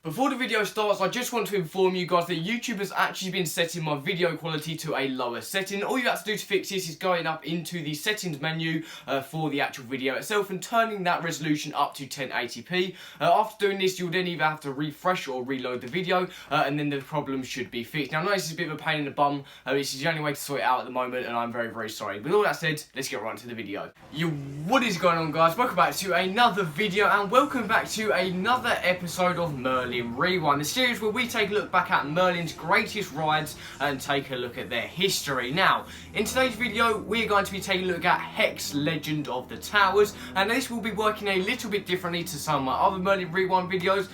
Before the video starts, I just want to inform you guys that YouTube has actually been setting my video quality to a lower setting. All you have to do to fix this is going up into the settings menu for the actual video itself and turning that resolution up to 1080p. After doing this, you'll then either have to refresh or reload the video and then the problem should be fixed. Now I know this is a bit of a pain in the bum, this is the only way to sort it out at the moment and I'm very, very sorry. With all that said, let's get right into the video. What is going on, guys? Welcome back to another video and welcome back to another episode of Merlin Rewind, the series where we take a look back at Merlin's greatest rides and take a look at their history. Now, in today's video, we're going to be taking a look at Hex Legend of the Towers, and this will be working a little bit differently to some of my other Merlin Rewind videos,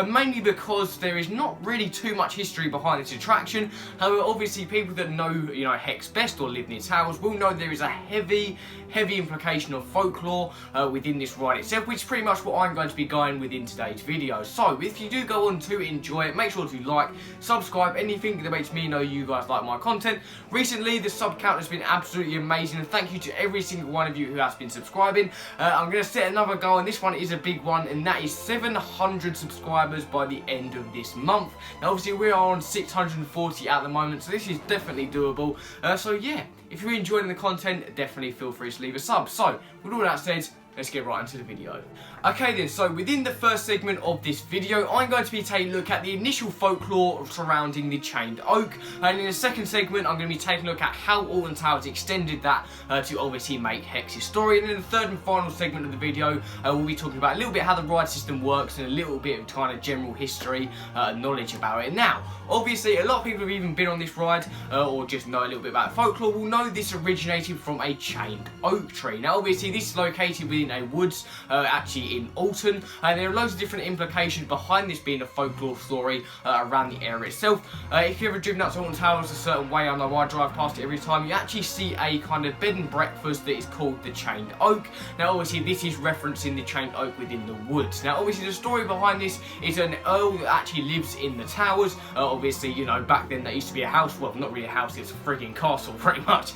mainly because there is not really too much history behind this attraction. However, obviously people that know, Hex best or live near towers will know there is a heavy implication of folklore within this ride itself, which is pretty much what I'm going to be going with in today's video. So, if you do go on to enjoy it, make sure to like, subscribe, anything that makes me know you guys like my content. Recently, the sub count has been absolutely amazing, and thank you to every single one of you who has been subscribing. I'm going to set another goal, and this one is a big one, and that is 700 subscribers by the end of this month. Now, obviously, we are on 640 at the moment, so this is definitely doable. So yeah, if you're enjoying the content, definitely feel free to leave a sub. So, with all that said, let's get right into the video. Okay then, so within the first segment of this video, I'm going to be taking a look at the initial folklore surrounding the Chained Oak. And in the second segment, I'm going to be taking a look at how Alton Towers extended that to obviously make Hex's story. And in the third and final segment of the video, we'll be talking about a little bit how the ride system works and a little bit of kind of general history knowledge about it. Now, obviously, a lot of people have even been on this ride or just know a little bit about folklore will know this originated from a chained oak tree. Now, obviously, this is located within a woods, actually in Alton, and there are loads of different implications behind this being a folklore story around the area itself. If you've ever driven up to Alton Towers a certain way, I know I drive past it every time, you actually see a kind of bed and breakfast that is called the Chained Oak. Now obviously this is referencing the Chained Oak within the woods. Now obviously the story behind this is an earl that actually lives in the towers. Obviously, back then that used to be a house, well not really a house, it's a frigging castle pretty much.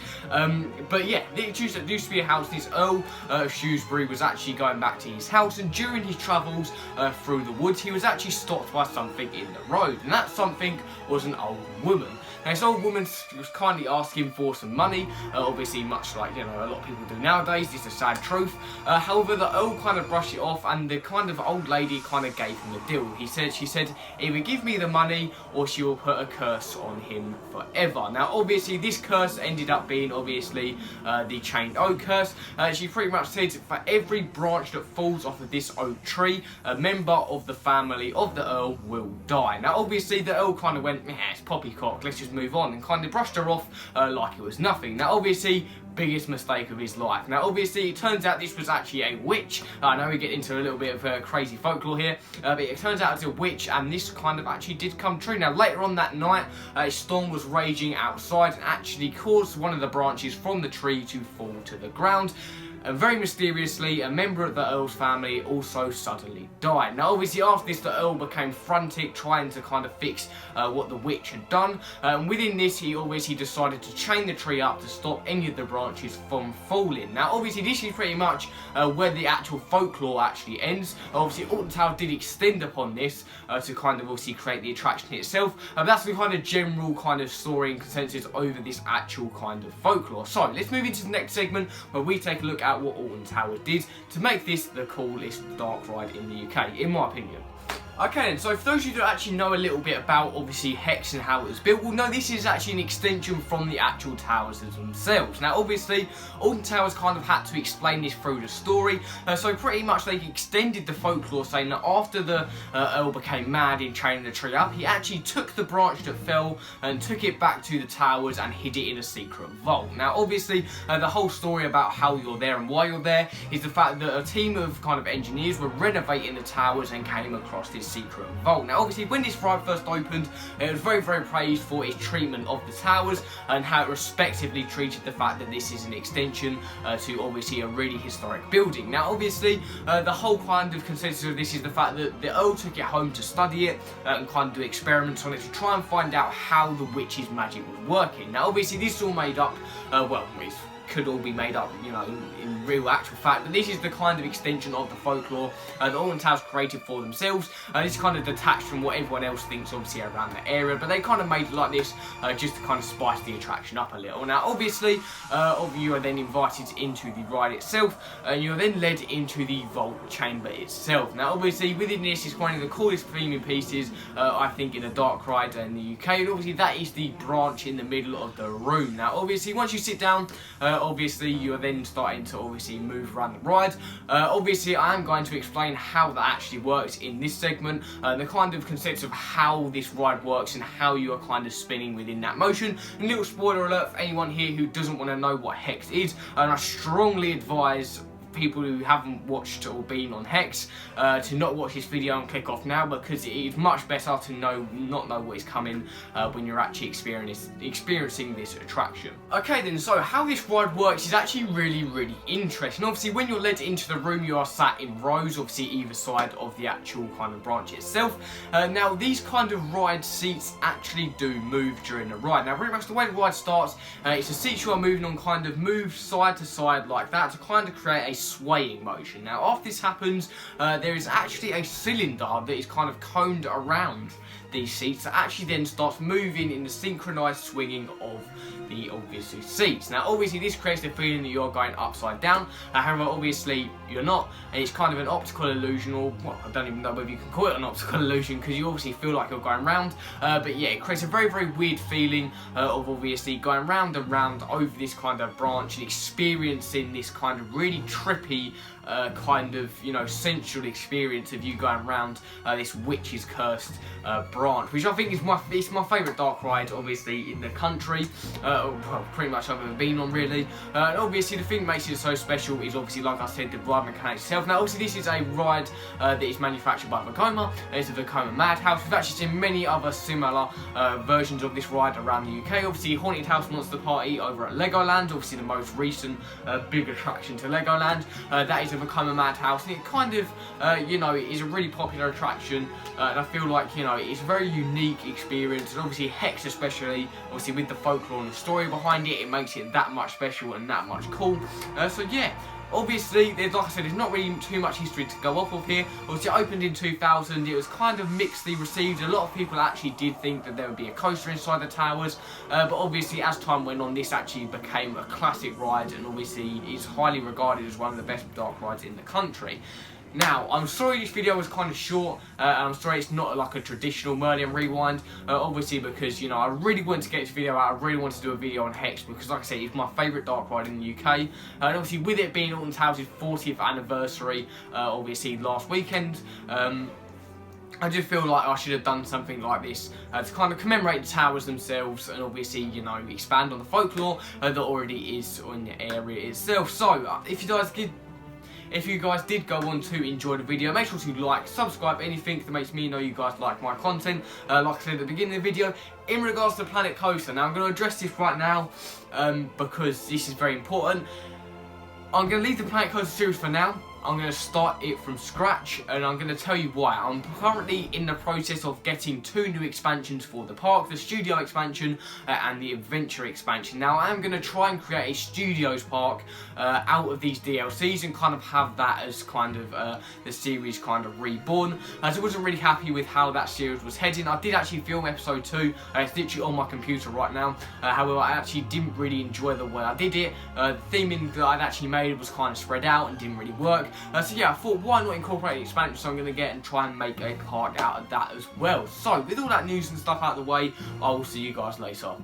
But yeah, it used to be a house. This Earl of Shrewsbury was actually going back to his house, and during his travels through the woods he was actually stopped by something in the road, and that something was an old woman. Now this old woman was kindly asking for some money, obviously much like a lot of people do nowadays. It's a sad truth. However, the Earl kind of brushed it off, and the kind of old lady kind of gave him a deal. She said, either give me the money or she will put a curse on him forever. Now obviously this curse ended up being obviously the Chained Oak curse. She pretty much said for every branch that falls off of this oak tree, a member of the family of the Earl will die. Now obviously the Earl kind of went, it's poppycock, let's just move on, and kind of brushed her off like it was nothing. Now obviously, biggest mistake of his life. Now obviously it turns out this was actually a witch. I know we get into a little bit of crazy folklore here, but it turns out it's a witch, and this kind of actually did come true. Now later on that night, a storm was raging outside and actually caused one of the branches from the tree to fall to the ground. And very mysteriously, a member of the Earl's family also suddenly died. Now obviously after this, the Earl became frantic, trying to kind of fix what the witch had done. And within this, he obviously decided to chain the tree up to stop any of the branches from falling. Now obviously this is pretty much where the actual folklore actually ends. Obviously Alton Towers did extend upon this to kind of obviously create the attraction itself. That's the kind of general kind of story and consensus over this actual kind of folklore. So let's move into the next segment where we take a look at what Alton Towers did to make this the coolest dark ride in the UK, in my opinion. Okay then, so for those of you that actually know a little bit about obviously Hex and how it was built, will know this is actually an extension from the actual towers themselves. Now obviously Alton Towers kind of had to explain this through the story, so pretty much they extended the folklore, saying that after the Earl became mad in chaining the tree up, he actually took the branch that fell and took it back to the towers and hid it in a secret vault. Now obviously the whole story about how you're there and why you're there is the fact that a team of kind of engineers were renovating the towers and came across this secret vault. Now obviously when this ride first opened, it was very praised for its treatment of the towers and how it respectively treated the fact that this is an extension to obviously a really historic building. Now obviously the whole kind of consensus of this is the fact that the Earl took it home to study it and kind of do experiments on it to try and find out how the witch's magic was working. Now obviously this is all made up, well, it's could all be made up, you know, in real actual fact. But this is the kind of extension of the folklore that Alton Towers created for themselves. It's kind of detached from what everyone else thinks, obviously, around the area. But they kind of made it like this just to kind of spice the attraction up a little. Now, obviously, you are then invited into the ride itself, and you're then led into the vault chamber itself. Now, obviously, within this is one of the coolest theming pieces, I think, in a dark ride in the UK. And obviously, that is the branch in the middle of the room. Now, obviously, once you sit down, obviously, you're then starting to obviously move around the ride. Obviously, I am going to explain how that actually works in this segment, the kind of concepts of how this ride works and how you are kind of spinning within that motion. And a little spoiler alert for anyone here who doesn't want to know what Hex is, and I strongly advise people who haven't watched or been on Hex to not watch this video and click off now, because it is much better to not know what is coming when you're actually experiencing this attraction. Okay then, so how this ride works is actually really interesting. Obviously, when you're led into the room, you are sat in rows, obviously either side of the actual kind of branch itself. Now, these kind of ride seats actually do move during the ride. Now, pretty much the way the ride starts, it's the seats you are moving on kind of move side to side like that to kind of create a swaying motion. Now, after this happens, there is actually a cylinder that is kind of coned around these seats that actually then starts moving in the synchronized swinging of the obviously seats. Now, obviously, this creates the feeling that you're going upside down. However, obviously, you're not, and it's kind of an optical illusion, or well, I don't even know whether you can call it an optical illusion, because you obviously feel like you're going round. But yeah, it creates a very weird feeling of obviously going round and round over this kind of branch and experiencing this kind of really trippy kind of, you know, sensual experience of you going around this witch's cursed branch, which I think is my favourite dark ride, obviously, in the country. Well, pretty much I've ever been on, really. And obviously, the thing that makes it so special is obviously, like I said, the ride mechanics itself. Now, obviously, this is a ride that is manufactured by Vekoma. It's a Vekoma Madhouse. We've actually seen many other similar versions of this ride around the UK. Obviously, Haunted House Monster Party over at Legoland, obviously the most recent big attraction to Legoland. That is a Vekoma Madhouse, and it kind of, you know, it is a really popular attraction, and I feel like, you know, it's a very unique experience, and obviously Hex especially, obviously with the folklore and the story behind it, it makes it that much special and that much cool. So yeah. Obviously, like I said, there's not really too much history to go off of here. Obviously, it opened in 2000. It was kind of mixedly received. A lot of people actually did think that there would be a coaster inside the towers. But obviously, as time went on, this actually became a classic ride. And obviously, is highly regarded as one of the best dark rides in the country. Now, I'm sorry this video was kind of short, and I'm sorry it's not like a traditional Merlin rewind, obviously because, you know, I really wanted to get this video out. I really wanted to do a video on Hex because, like I said, it's my favourite dark ride in the UK, and obviously with it being Alton Towers' 40th anniversary, obviously last weekend, I just feel like I should have done something like this to kind of commemorate the towers themselves and obviously, you know, expand on the folklore that already is in the area itself. So, if you guys did go on to enjoy the video, make sure to like, subscribe, anything that makes me know you guys like my content. Like I said at the beginning of the video, in regards to Planet Coaster, now I'm going to address this right now because this is very important. I'm going to leave the Planet Coaster series for now. I'm going to start it from scratch, and I'm going to tell you why. I'm currently in the process of getting 2 new expansions for the park, the Studio expansion and the Adventure expansion. Now, I am going to try and create a Studios park out of these DLCs and kind of have that as kind of the series kind of reborn, as I wasn't really happy with how that series was heading. I did actually film episode 2, it's literally on my computer right now. However, I actually didn't really enjoy the way I did it. The theming that I'd actually made was kind of spread out and didn't really work. So yeah, I thought, why not incorporate the expansion so I'm going to get and try and make a park out of that as well. So, with all that news and stuff out of the way, I will see you guys later.